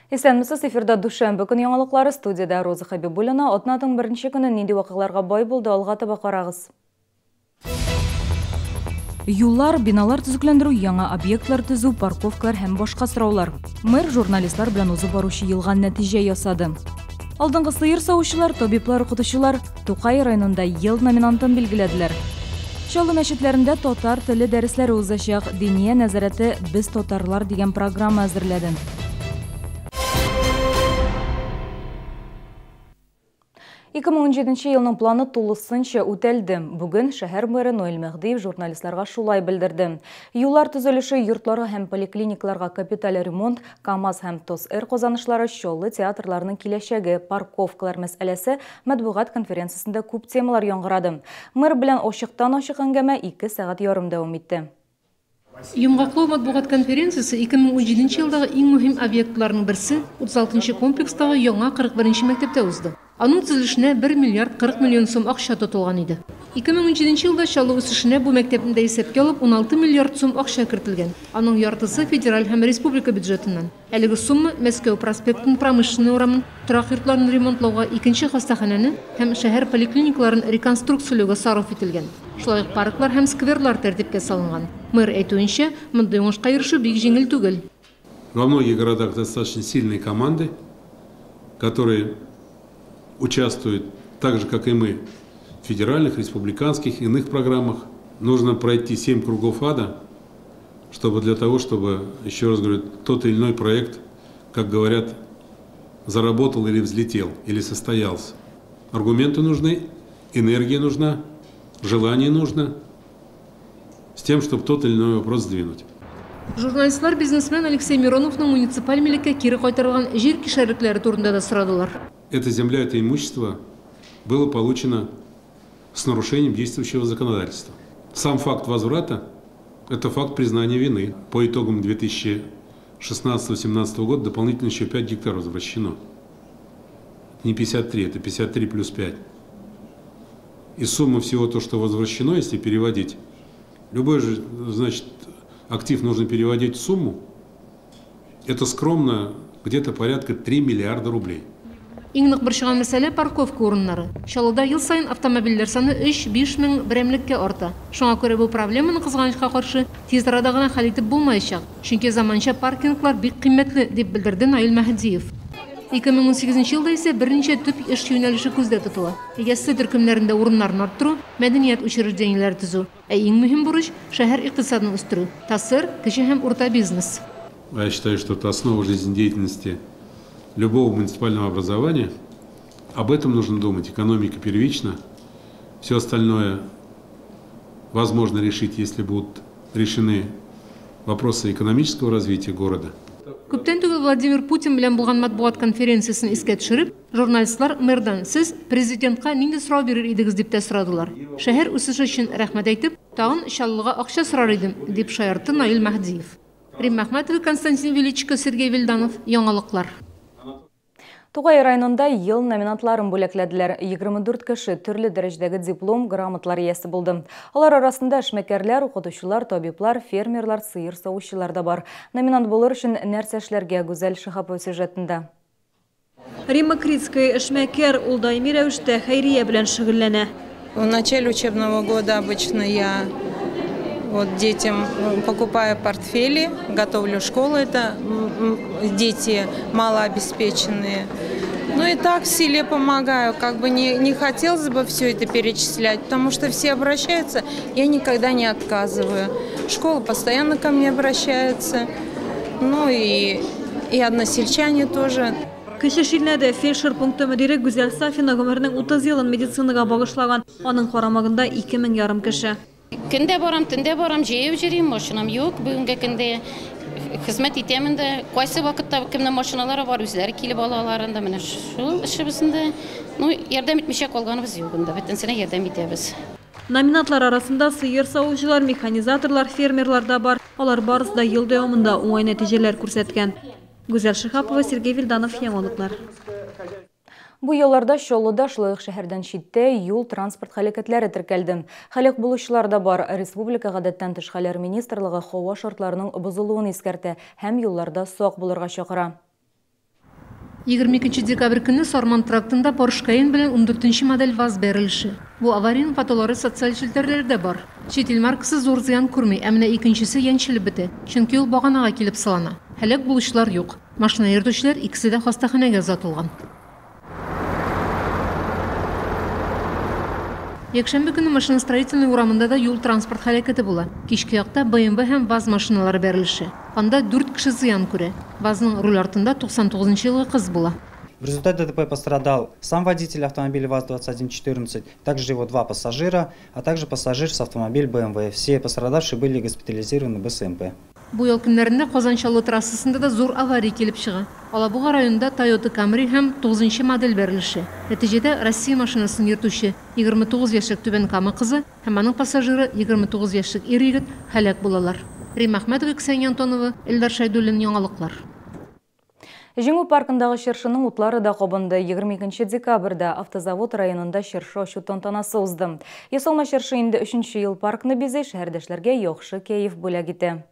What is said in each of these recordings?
Исәнмесез, эфирда душанбе күн яңалыклары, студияда Роза Хабибуллина. Атнадың беренче көне нинди вакыйгаларга бай булды, алга таба карагыз. Юллар, биналар төзекләндерү, яңа объектлар төзү, парковкалар һәм башка сораулар. Мэр журналистлар белән узып баручы елга нәтиҗә ясады. Алдынгы сыер савучылар, табиблар, укытучылар Тукай районында ел номинантын билгеләделәр. Чаллы мәчетләрендә татар теле дәресләре узачак. Диния нәзарәте «Без татарлар» дигән программа әзерләде. 2017 елның планы тулысынча үтәлде. Бүген шәһәр мэры Ноэль Мәхдиев журналистларга шулай белдерде. Юллар төзелеше, йортларга һәм поликлиникаларга капиталь ремонт, КАМАЗ һәм ТОС-Р казанышлары, Чаллы театрларының киләчәге, парковкалар мәсьәләсе матбугат конференциясендә күп темалар яңгырады. Мэр белән ачыктан-ачык әңгәмә 2 сәгать ярым дәвам итте. Йомгаклау матбугат конференциясы 2017 елдагы иң мөһим объектларның берсе 36-нчы комплекстагы яңа 41-нче мәктәптә узды. Аның төзелешенә 1 миллиард 40 миллион сум акча тотылган иде. 2017 елда Чаллы үсешенә бу мәктәптә исәпкә алып 16 миллиард сум акча кертелгән. Аның яртысы федераль һәм республика бюджетыннан. Әлеге сумма Мәскәү проспектын, промышленный урамын, торак йортларын ремонтлауга, икенче хастаханәне һәм шәһәр поликлиникаларын реконструкцияләүгә сарыф ителгән. Шулай ук парклар һәм скверлар тәртипкә салынган. Мэр әйтүенчә, мондый уңышка ирешү бик җиңел түгел. Во многих городах достаточно сильные команды, которые участвуют так же, как и мы, в федеральных, республиканских, иных программах. Нужно пройти 7 кругов ада, чтобы для того, чтобы, еще раз говорю, тот или иной проект, как говорят, заработал или взлетел, или состоялся. Аргументы нужны, энергия нужна, желание нужно, с тем, чтобы тот или иной вопрос сдвинуть. Журналистлар бизнесмен Алексей Мироновның муниципаль милеккә кире кайтарылган җир кишәрлекләре турында да сорадылар. Эта земля, это имущество было получено с нарушением действующего законодательства. Сам факт возврата – это факт признания вины. По итогам 2016-2017 года дополнительно еще 5 гектаров возвращено. Не 53, это 53 плюс 5. И сумма всего то, что возвращено, если переводить, любой же, значит, актив нужно переводить в сумму, это скромно где-то порядка 3 миллиарда рублей. Иң нык борчыган мәсьәлә парковка урыннары. Чаллыда ел сайын автомобильләр саны 3-5 мең берәмлеккә арта. Шуңа күрә бу проблеманы кызганычка каршы тиз арада гына хәл итеп булмаячак. Чөнки заманча паркинглар бик кыйммәтле, дип белдерде Ноэль Мәхдиев. 2018 елда исә берничә төп эш юнәлеше күздә тотыла. Яссы төркемнәрендә урыннарны арттыру, мәдәният учреждениеләре төзү. Иң мөһим бурыч шәһәр икътисадын үстерү. ТАССР, кече һәм урта бизнес. Я считаю, что это основа жизнедеятельности любого муниципального образования. Об этом нужно думать. Экономика первична. Все остальное возможно решить, если будут решены вопросы экономического развития города. Күптән түгел Владимир Путин белән булган матбугат конференциясын искә төшереп, журналистлар мэрдан сез президентка нинди сорау бирер идегез дип тә сорадылар. Шәһәр үсеше өчен рәхмәт әйтеп, тагын Чаллыга акча сорар идем, дип шаяртты Ноэль Мәхдиев. Рим Әхмәтова, Константин Величко, Сергей Вильданов, Яңалыклар. Тугай районында ел номинантларын бүләкләделәр. 24 кеше төрле дәрәҗәдәге диплом, грамотлар иясе булды. Алар арасында эшмәкәрләр, укытучылар, табиблар, фермерлар, сыер савучылар да бар. Номинант булыр өчен нәрсә эшләргә Гүзәл Шихапова сюжетында. Римма Крицкая эшмәкәр, ул даими рәвештә хәйрия белән шөгыльләнә. В начале учебного года обычно я детям покупаю портфели, готовлю школу, это дети малообеспеченные. Ну и так в селе помогаю, как бы не хотелось бы все это перечислять, потому что все обращаются, я никогда не отказываю. Школа постоянно ко мне обращается, ну и односельчане тоже. Кеше Шилнәдә фельдшер пункты мөдире Гүзәл Сафина гомеренең 30 елын медицинага багышлаган. Аның карамагында 2500 кеше. Көндә барам, төндә барам, җәяү йөрим, машинам юк. Бүгенге көндә хезмәт итәм инде. Кайсы вакытта кемнең машиналары бар, үзләре килеп алалар инде. Менә шул эшебездә, ярдәм итмичә калганыбыз юк инде. Бөтенсенә ярдәм итәбез. Номинантлар арасында сыер савучылар, механизаторлар, фермерлар да бар. Алар барысы да ел дәвамында уңай нәтиҗәләр күрсәткән. Гүзәл Шихапова, Сергей Вильданов, Яңалыклар. Бу елларда Чаллыда шулай ук шәһәрдән читтә юл транспорт хәрәкәтләре теркәлде. Халык булучылар да бар. Республика гадәттән тыш хәлләр министрлыгы һава шартларының бозылуын искәртә һәм юлларда сак булырга чакыра. 22 декабрь күні Сорман трактында Porsche Cayenne белән 14 модель ВАЗ бәрелеше. Бу аварияның фотолары социаль челтәрләрдә бар. Чит ил маркасы зур зыян күрми, ә менә икенчесе янчылып бетә. Чөнки ул баганага килеп сылана. Һәлак булучылар юк. Машина йөртүчеләр икесе дә хастаханәгә озатылган. Якшәмбе көне машиностроительный урамында да юл транспорт һәлакәте була. Кичке якта BMW һәм ВАЗ машиналары бәрелеше. Анда 4 кеше зыян күрә. ВАЗның руль артында 99 елгы кыз була. В результате ДТП пострадал сам водитель автомобиля ВАЗ-2114, также его 2 пассажира, а также пассажир с автомобиля BMW. Все пострадавшие были госпитализированы в СМП. Бу ел көннәрендә Казан-Чаллы трассасында да зур авария килеп чыга. Алабуга районында Toyota Camry һәм 9 модель бәрелеше. Нәтиҗәдә Россия машинасын йөртүче 29 яшьлек түбән Кама кызы һәм аның пассажиры 29 яшьлек ир-егет һәлак булалар. Рим Әхмәтова, Ксения Антонова, Эльдар Шайдуллин, яңалыклар. Жеңу паркындағы шыршының утлары да қобынды. 22 декабрда автозавод районында шыршы ашу тантанасы узды. Есолма шыршы инде 3-нче ел паркны безей шәһәрдәшләргә яхшы кәйф бүләк итә.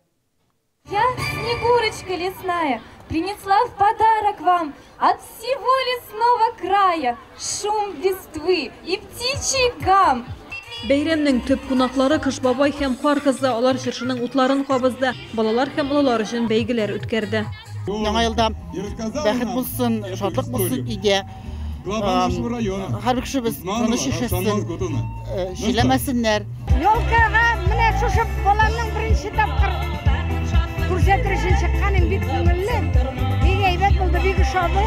Я, Снегурочка лесная, принесла в подарок вам от всего лесного края шум листвы и птичий гам. Бәйрәмнең төп кунаклары Кыш бабай һәм Кар кызы, алар шыршының утларын кабызды. Балалар һәм олылар өчен бәйгеләр үткәрде. Яңа елда бәхет булсын, шатлык булсын өйдә. Һәр кешебез тыныч яшәсен, җиләмәсеннәр. Йолкага менә шушы баламның беренче тапкыр күрсәтер өчен чыкканым бик күңелле. Бик әйбәт булды, бик ошады.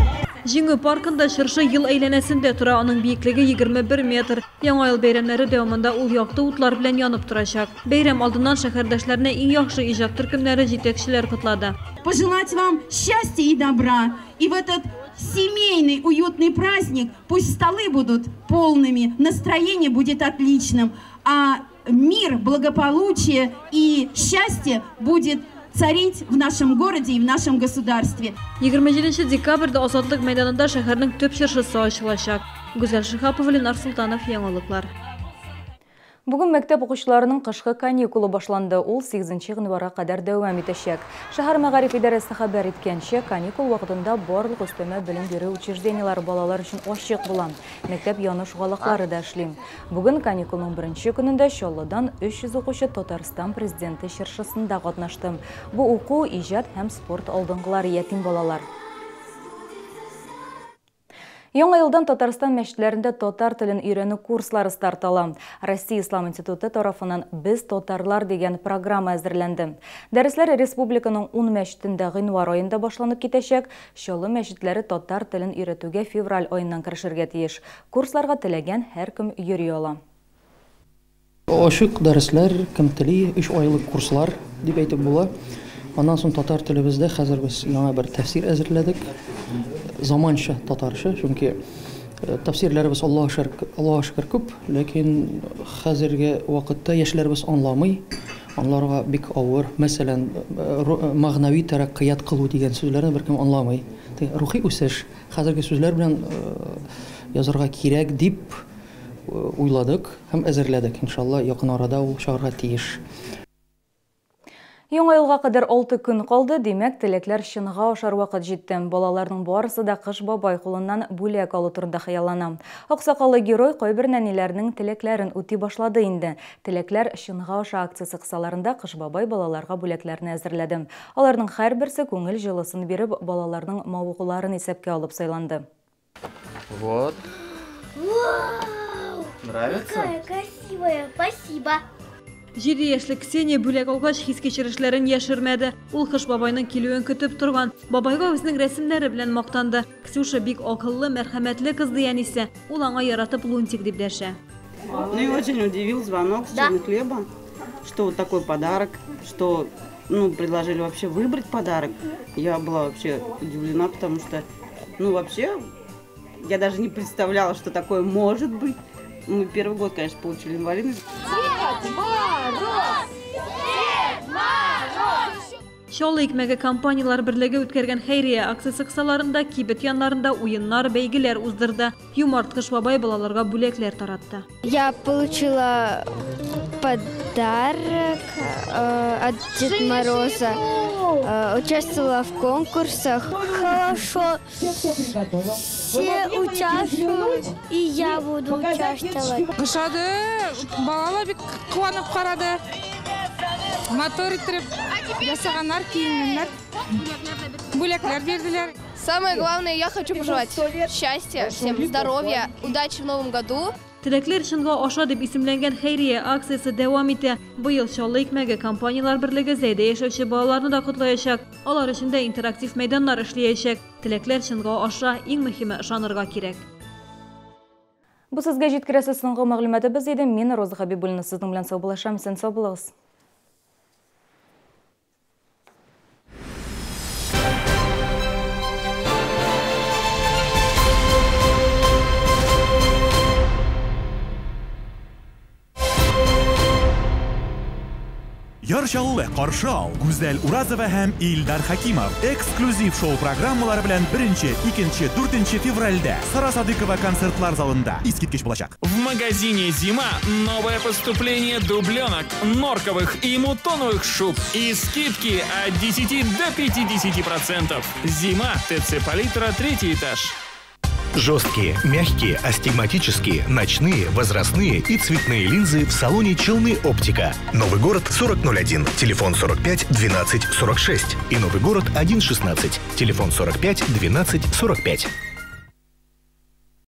Җиңү паркында шыршы ел әйләнәсендә тора, аның биеклеге 21 метр. Яңа ел бәйрәмнәре дәвамында ул якты утлар белән янып торачак. Бәйрәм алдыннан шәһәрдәшләренә иң яхшы иҗат төркемнәре җитәкчеләр котлады. Пожелать вам счастья и добра. И в этот семейный уютный праздник пусть столы будут полными, настроение будет отличным, а мир, благополучие и счастье будет царить в нашем городе и в нашем государстве. 27 декабрьдә Азатлык мәйданында шәһәрнең төп шыршысы ачылачак. Гүзәл Шихапова, Ленар Султанов, яңалыклар. Бүген мәктәп укучыларының кышкы каникулы башланды. Ул 8 гыйнварга кадәр дәвам итәчәк. Шәһәр мәгариф идарәсе хәбәр иткәнчә, каникул вакытында барлык өстәмә белем бирү учрежденияләре балалар өчен ачык була. Мәктәп яны шугалыклары да эшли. Бүген каникулның беренче көнендә Чаллыдан 300 укучы Татарстан президенты чыршысында катнашты. Бу уку, иҗат һәм спорт алдынгылары ятим балалар. Яңа елдан Татарстан мәчетләрендә татар телен өйрәнү курслары стартала. Россия Ислам институты тарафынан «Без татарлар» дигән программа әзерләнде. Дәресләр республиканың 10 мәчетендә гыйнвар аенда башланып китәчәк. Чаллы мәчетләре татар телен өйрәтүгә февраль аеннан керешергә тиеш. Курсларга теләгән һәркем йөри ала. Ашык дәресләр, кем тели, 3 айлык курслар дип әйтеп була. Аннан соң татар телебездә хәзер без яңа бер тәфсир әзерләдек. Заманча татарча, чөнки тәфсирләребез Аллаһка шөкер күп, ләкин хәзерге вакытта яшьләребез аңламый. Анларга бик авыр, мәсәлән, мәгънәви тәрәккыят кылу дигән сүзләрне беркем аңламый. Рухи үсеш, хәзерге сүзләр белән язарга кирәк дип уйладык һәм әзерләдек. Иншалла, якын арада ул чыгарга тиеш. Яңа елга кадәр 6 көн калды, димәк, теләкләр чынга ашар вакыт җитте. Балаларның барысы да Кыш бабай кулыннан бүләк алу турында хыяллана. Аксакалы герой кайбер нәниләрнең теләкләрен үти башлады инде. Теләкләр чынга аша акциясе кысаларында Кыш бабай балаларга бүләкләрне әзерләде. Аларның һәрберсе күңел җылысын биреп, балаларның мавыгуларын исәпкә алып сайланды. Вот. Нравится? Какая красивая, спасибо. 7 яшьлек Ксения бүләк алгач хис кичерешләрен яшермәде. Ул Кыш бабайның килүен көтеп торган. Бабайга үзенең рәсемнәре белән мактанды. Ксюша бик акыллы, мәрхәмәтле кыз диянисе. Ул аңа яратып лунтик дип дәшә. Ну и очень удивил звонок с черный хлеба, что вот такой подарок, что предложили вообще выбрать подарок. Я была вообще удивлена, потому что, вообще, я даже не представляла, что такое может быть. Мы первый год, конечно, получили инвалидность. Şolla ikmege kampanyalar birligi ötkergen hayriye aksiyası kısalarında kibet yanlarında oyunlar, beygiler uzdırdı. Юмарт Кыш бабай балаларга бүләкләр таратты. Я получила подарок от Деда Мороза. Участвовала в конкурсах. Хорошо. Все участвуют, и я буду участвовать. Ошады балалар бик куанып карады. Мотор иттереп ясаганнар, кийингәннәр. Бүләкләр бирделәр. Самое главное, я хочу пожелать счастья, всем здоровья, удачи в новом году. Tilekler şınğa aşağı deb isimlengen hayriye aksiyası devam etti. Bu yıl Şolla ikmege kampanyalar birligi zeyde yaşavçı bağlarını da kutlayacak. Alar içinde interaktif meydanlar işleyecek. Tilekler şınğa aşağı en mühimi şanırga kirek. Bu sizge jetkiresi sınғы mağlumatı biz edi. Men Роза Хабибуллина sizдің bilen sağ bulaşam. Sen sağ bulağız. Яршаллы каршы ал Гүзәл Уразова һәм Илдар Хакимов эксклюзив шоу программалары белән 1-2 февральдә Сара Садыкова концертлар залында искиткеч булачак. В магазине «Зима» новое поступление дубленок, норковых и мутоновых шуб и скидки от 10 до 50%. «Зима» ТЦ Палитра, 3-й этаж. Жесткие, мягкие, астигматические, ночные, возрастные и цветные линзы в салоне «Челны Оптика». Новый город 4001, телефон 45 12 46 и Новый город 116, телефон 45 12 45.